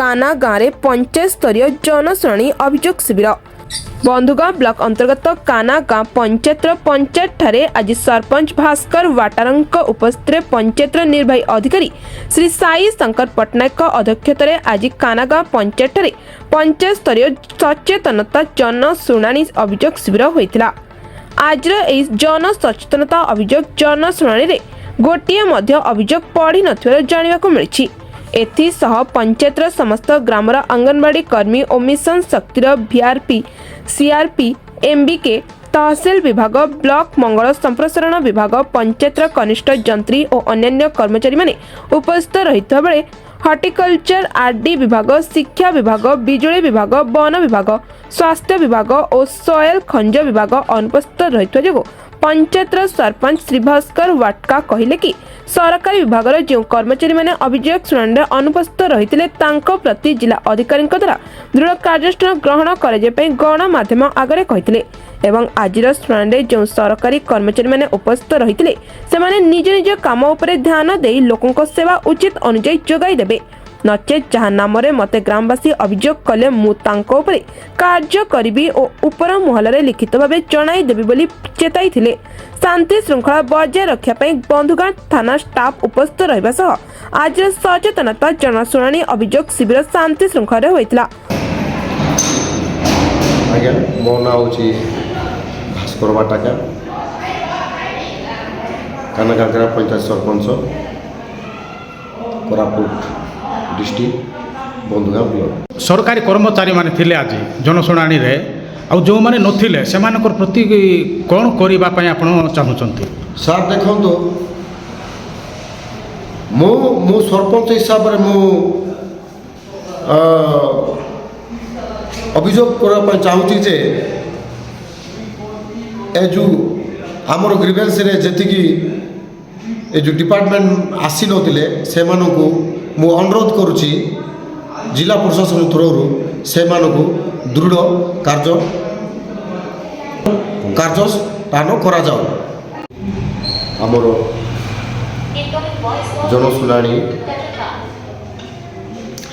काना गाँव में पंचायत स्तरीय जनशुणाणी अभियोग शिविर। बंधुगांव ब्लॉक अंतर्गत काना गाँव पंचायत ठारे आज सरपंच भास्कर वाटारंक उपस्थित पंचायत निर्वाही अधिकारी श्री साई शंकर पट्टनायक अध्यक्षतार आज काना गाँव पंचायत ठारे पंचायत स्तरीय सचेतनता जनशुणाणी अभियोग शिविर होता। आज जन सचेतनता अभियोग जनशुणाणी रे गोटे मध्य अभियोग पढ़ी नथिबार जानिबाकु मिलिछि। एथिसह पंचायतर समस्त ग्रामर अंगनवाड़ी कर्मी और मिशन शक्तिर VRP CRP MBK तहसील विभाग ब्लॉक मंगल संप्रसारण विभाग पंचायतर कनिष्ठ जंत्री और अन्य कर्मचारी माने उपस्थित रहिता बेले हॉर्टिकल्चर RD विभाग शिक्षा विभाग बिजुली विभाग वन विभाग स्वास्थ्य विभाग और सॉयल खंज विभाग अनुपस्थित रहिता जोगु पंचायतर सरपंच श्री भास्कर वाटका कहले कि सरकारी विभाग जो कर्मचारी माने अभियोग शुणाणी अनुपस्थित रही प्रति जिला अधिकारी द्वारा दृढ़ कार्यानुष्ठान ग्रहण कर गणमाध्यम आगे कहते एवं आज शुणाणी जो सरकारी कर्मचारी माने उपस्थित रही से निज निज काम उपर ध्यान दे लोकों सेवा उचित अनुजाई जोगाई देबे नचेत जहाँ नाम मते ग्रामवासी अभियोग कले मु तांको उपरे कार्य करी और उपर महल लिखित भाव जणाई देबी बोली चेताई थिले। शांति श्रृंखला बजाय रखापी बंधुगांव थाना स्टाफ उपस्थित रहिबा सह आज सचेतनता जनशुणाणी अभियोग शिविर शांति श्रृंखला होइतला। आज्ञा मो ना होची भास्कर वाटाका कानागांगरा पंचायत सरपंच कोरापुट डिस्ट्रिक्ट बंधुगांव ब्लॉक। सरकारी कर्मचारी माने थिले आज जनशुणाणी रे आ जो माने नथिले सेमानकर प्रति कोन करिबा पय आपण चाहुचंती? सर देखंतु मो सरपंच हिसाब रे मो अभियोग करबा पय चाहुची जे ए जो हमर ग्रीवेंस रे जतिकी ए जो डिपार्टमेंट आसी नथिले सेमानकु मु अनुरोध करुची जिला प्रशासन थ्रू से दृढ़ कार्यानुष्ठान करा जाओ। आमर जनशुणाणी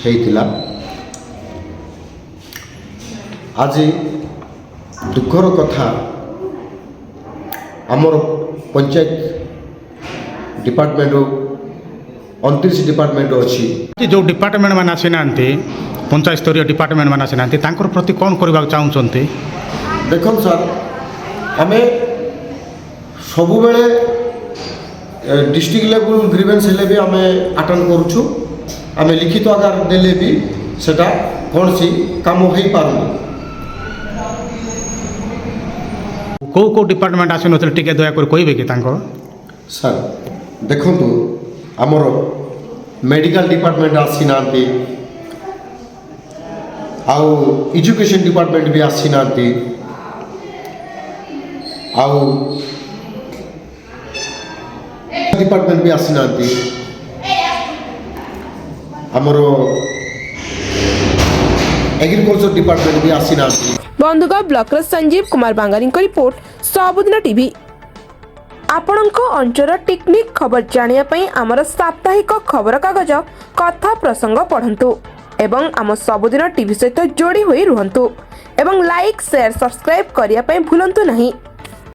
होइतिला आज दुखर कथा आमर पंचायत डिपार्टमेंट 29 डिपार्टमेंट अच्छी जो डिपार्टमेंट मान आसीना पंचायत स्तरीय डिपार्टमेंट मान आसीना प्रति कौन करबा चाहते? देखो सर आम सब बेले डिस्ट्रिक्ट लेवल ग्रीवेंस हेले भी आम अटेंड करुछु आम लिखित आकार देले भी सेटा कौन सी काम हो पारुनी। को डिपार्टमेंट आसी नथिले टिके दया कर कहबे कि तांको? सर देखंतु आमर मेडिकल डिपार्टमेंट आसी नांती आउ एजुकेशन डिपार्टमेंट भी आसी नांती आउ डिपार्टमेंट भी आसी नांती आमर एग्रीकल्चर डिपार्टमेंट भी आसी नांती। बंधुगांव ब्लॉक संजीव कुमार बांगारी रिपोर्ट सबुदिन टीवी। आपणक अंचल टेक्निक खबर जानिया पई आमर साप्ताहिक खबर कागज कथा प्रसंग पढ़ंतु एवं आम सबुदिन टीवी सहित जोड़ी होई रुहंतु एवं लाइक शेयर सब्सक्राइब करिया पई भूलंतु नहीं।